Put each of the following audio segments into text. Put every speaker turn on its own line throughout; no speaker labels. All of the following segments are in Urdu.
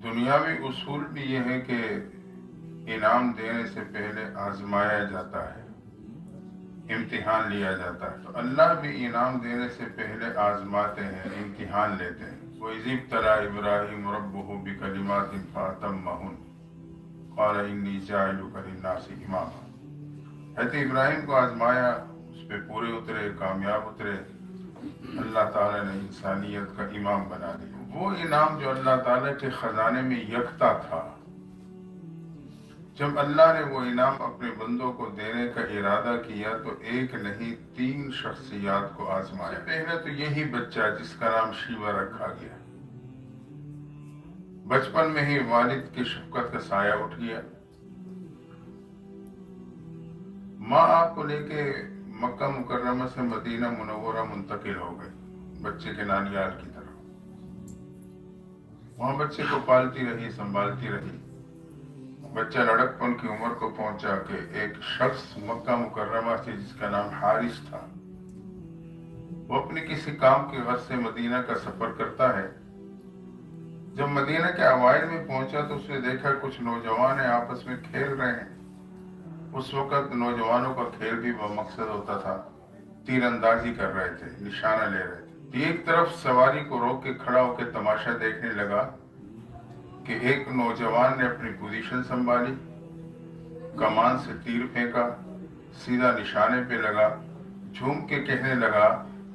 دنیاوی اصول بھی یہ ہے کہ انعام دینے سے پہلے آزمایا جاتا ہے، امتحان لیا جاتا ہے۔ تو اللہ بھی انعام دینے سے پہلے آزماتے ہیں، امتحان لیتے ہیں۔ وَإِذِ ابْتَلَىٰ إِبْرَاهِيمُ رَبُّهُ بِكَلِمَاتٍ فَأَتَمَّهُنَّ قَالَ إِنِّي جَاعِلُكَ لِلنَّاسِ إِمَامًا۔ حضرت ابراہیم کو آزمایا، اس پہ پورے اترے، کامیاب اترے، اللہ تعالیٰ نے انسانیت کا امام بنا دیا۔ وہ انعام جو اللہ تعالیٰ کے خزانے میں یکتا تھا، جب اللہ نے وہ انعام اپنے بندوں کو دینے کا ارادہ کیا تو ایک نہیں 3 شخصیات کو آزمایا۔ پہلے تو یہی بچہ جس کا نام شیوا رکھا گیا، بچپن میں ہی والد کی شفقت کا سایہ اٹھ گیا۔ ماں آپ کو لے کے مکہ مکرمہ سے مدینہ منورہ منتقل ہو گئی، بچے کے نانیال کی طرف۔ وہاں بچے کو پالتی رہی، سنبھالتی رہی۔ بچہ لڑکپن کی عمر کو پہنچا کہ ایک شخص مکہ مکرمہ سے جس کا نام حارث تھا، وہ اپنے کسی کام کی غرض سے مدینہ کا سفر کرتا ہے۔ جب مدینہ کے اوائل میں پہنچا تو اس نے دیکھا کچھ نوجوان آپس میں کھیل رہے ہیں۔ اس وقت نوجوانوں کا کھیل بھی بمقصد ہوتا تھا، تیر اندازی کر رہے تھے، نشانہ لے رہے تھے۔ ایک طرف سواری کو روک کے کھڑا ہو کے تماشا دیکھنے لگا کہ ایک نوجوان نے اپنی پوزیشن سنبھالی، کمان سے تیر پھینکا، سیدھا نشانے پہ لگا، جھوم کے کہنے لگا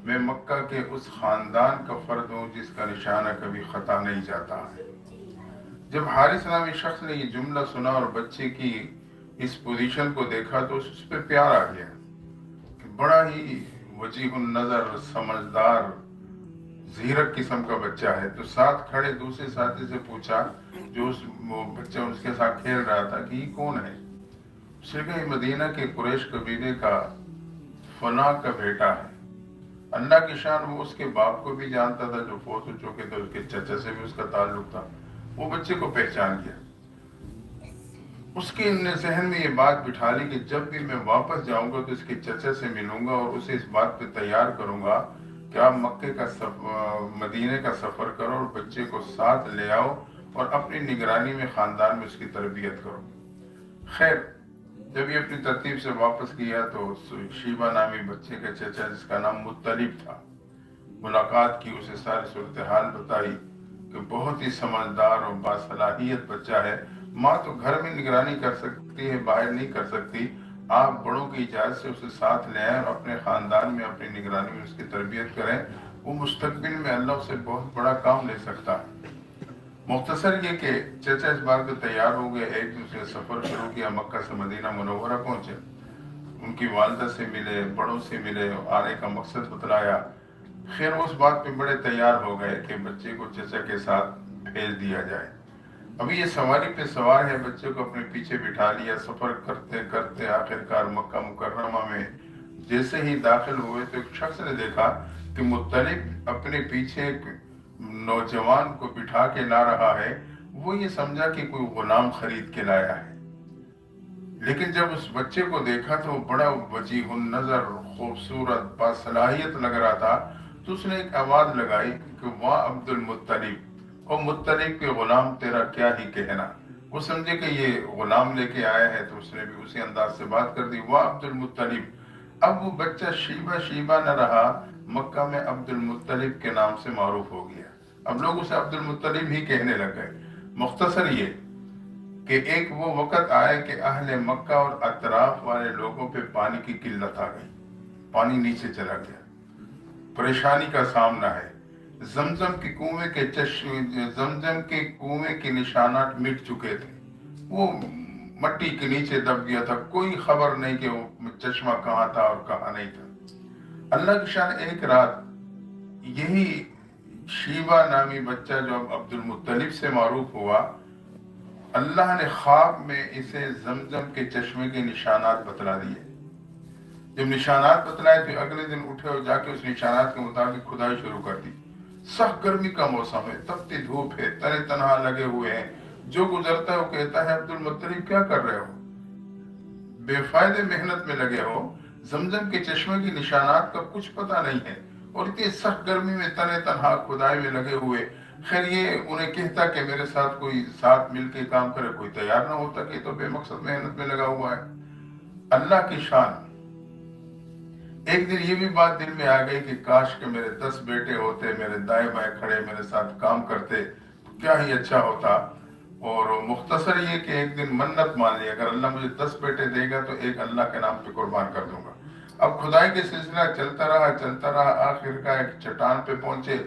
میں مکہ کے اس خاندان کا فرد ہوں جس کا نشانہ کبھی خطا نہیں جاتا ہے۔ جب حارث نامی شخص نے یہ جملہ سنا اور بچے کی اس پوزیشن کو دیکھا تو اس پہ پیار آ گیا کہ بڑا ہی وجیح النظر، سمجھدار، زیرک قسم کا بچہ ہے۔ تو ساتھ کھڑے دوسرے ساتھی سے پوچھا جو وہ بچہ اس کے ساتھ کھیل رہا تھا کہ یہ کون ہے؟ اس نے کہا یہ مدینہ کے قریش قبیلے کا فنا کا بیٹا ہے۔ اللہ کی شان، وہ اس کے باپ کو بھی جانتا تھا جو فوت ہو چکے تھے، اس کے چچا سے بھی اس کا تعلق تھا۔ وہ بچے کو پہچان گیا۔ اس کے ذہن میں یہ بات بٹھا لی کہ جب بھی میں واپس جاؤں گا تو اس کے چچا سے ملوں گا اور اسے اس بات پہ تیار کروں گا کہ آپ مکے کا مدینے کا سفر کرو اور بچے کو ساتھ لے آؤ اور اپنی نگرانی میں خاندان میں اس کی تربیت کرو۔ خیر، جب یہ اپنی ترتیب سے واپس گیا تو شیبہ نامی بچے کا چچا جس کا نام مطلب تھا، ملاقات کی، اسے ساری صورتحال بتائی کہ بہت ہی سمجھدار اور باصلاحیت بچہ ہے، ماں تو گھر میں نگرانی کر سکتی ہے، باہر نہیں کر سکتی، آپ بڑوں کی اجازت سے اسے ساتھ لے آئیں اور اپنے خاندان میں اپنی نگرانی میں اس کی تربیت کریں، وہ مستقبل میں اللہ سے بہت بڑا کام لے سکتا ہے۔ مختصر یہ کہ چچا اس بار کو تیار ہو گئے، ایک دوسرے سفر شروع کیا، مکہ سے مدینہ منورہ پہنچے، ان کی والدہ سے ملے، بڑوں سے ملے، آنے کا مقصد بتلایا۔ خیر اس بات پہ بڑے تیار ہو گئے کہ بچے کو چچا کے ساتھ بھیج دیا جائے۔ ابھی یہ سواری پہ سوار ہے، بچے کو اپنے پیچھے بٹھا لیا۔ سفر کرتے کرتے آخرکار مکہ مکرمہ میں جیسے ہی داخل ہوئے تو ایک شخص نے دیکھا کہ مطلب اپنے پیچھے ایک نوجوان کو بٹھا کے لا رہا ہے۔ وہ یہ سمجھا کہ کوئی غلام خرید کے لایا ہے، لیکن جب اس بچے کو دیکھا تو وہ بڑا وجیح النظر، خوبصورت، باصلاحیت لگ رہا تھا۔ تو اس نے ایک آواز لگائی کہ واہ عبد المطلب، اور مطلب کے غلام تیرا کیا ہی کہنا۔ وہ سمجھے کہ یہ غلام لے کے آیا ہے تو اس نے بھی اسی انداز سے بات کر دی، واہ عبد المطلب۔ اب وہ بچہ شیبہ شیبہ نہ رہا، مکہ میں عبد المطلب کے نام سے معروف ہو گیا۔ اب لوگ اسے عبد المطلب ہی کہنے لگ گئے۔ مختصر یہ کہ ایک وہ وقت آئے کہ اہل مکہ اور اطراف والے لوگوں پہ پانی کی قلت آ گئی، پانی نیچے چلا گیا، پریشانی کا سامنا ہے۔ زمزم کے کنویں کے نشانات مٹ چکے تھے، وہ مٹی کے نیچے دب گیا تھا، کوئی خبر نہیں کہ وہ چشمہ کہاں تھا اور کہاں نہیں تھا۔ اللہ کی شان، ایک رات یہی شیبہ نامی بچہ جو اب عبد المطلب سے معروف ہوا، اللہ نے خواب میں اسے زمزم کے چشمے کے نشانات بتلا دیے۔ جب نشانات بتلائے تو اگلے دن اٹھے اور جا کے اس نشانات کے مطابق کھدائی شروع کر دی۔ سخت گرمی کا موسم ہے، تپتی دھوپ ہے، تنے تنہا لگے ہوئے ہیں، جو گزرتا ہے وہ کہتا ہے عبد المطلب کیا کر رہے ہو؟ بے فائدے محنت میں لگے ہو، زمزم کے چشمے کی نشانات کا کچھ پتہ نہیں ہے، اور اتنی سخت گرمی میں تنے تنہا کھدائی میں لگے ہوئے۔ خیر یہ انہیں کہتا کہ میرے ساتھ کوئی ساتھ مل کے کام کرے، کوئی تیار نہ ہوتا کہ تو بے مقصد محنت میں لگا ہوا ہے۔ اللہ کی شان۔ ایک دن یہ بھی بات دل میں آ گئی کہ کاش کہ میرے 10 بیٹے ہوتے، میرے دائیں بائیں کھڑے میرے ساتھ کام کرتے، کیا ہی اچھا ہوتا۔ اور مختصر یہ کہ ایک دن منت مان لی، اگر اللہ مجھے 10 بیٹے دے گا تو ایک اللہ کے نام پہ قربان کر دوں گا۔ اب خدائی کے سلسلہ چلتا رہا، آخر کا ایک چٹان پہ پہنچے۔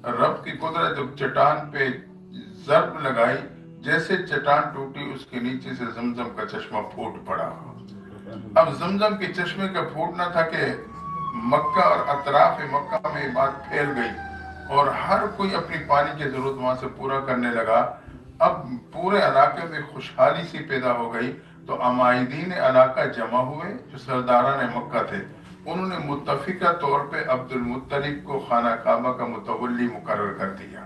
رب کی قدرت جب چٹان پہ ضرب لگائی، جیسے چٹان ٹوٹی اس کے نیچے سے زمزم کا چشمہ پھوٹ پڑا۔ اب زمزم کے چشمے کا پھوٹنا تھا کہ مکہ اور اطراف مکہ میں یہ بات پھیل گئی اور ہر کوئی اپنی پانی کی ضرورت وہاں سے پورا کرنے لگا۔ اب پورے علاقے میں خوشحالی سی پیدا ہو گئی، تو عمائدین علاقہ جمع ہوئے جو سرداران مکہ تھے، انہوں نے متفقہ طور پہ عبد المطلب کو خانہ کعبہ کا متولی مقرر کر دیا۔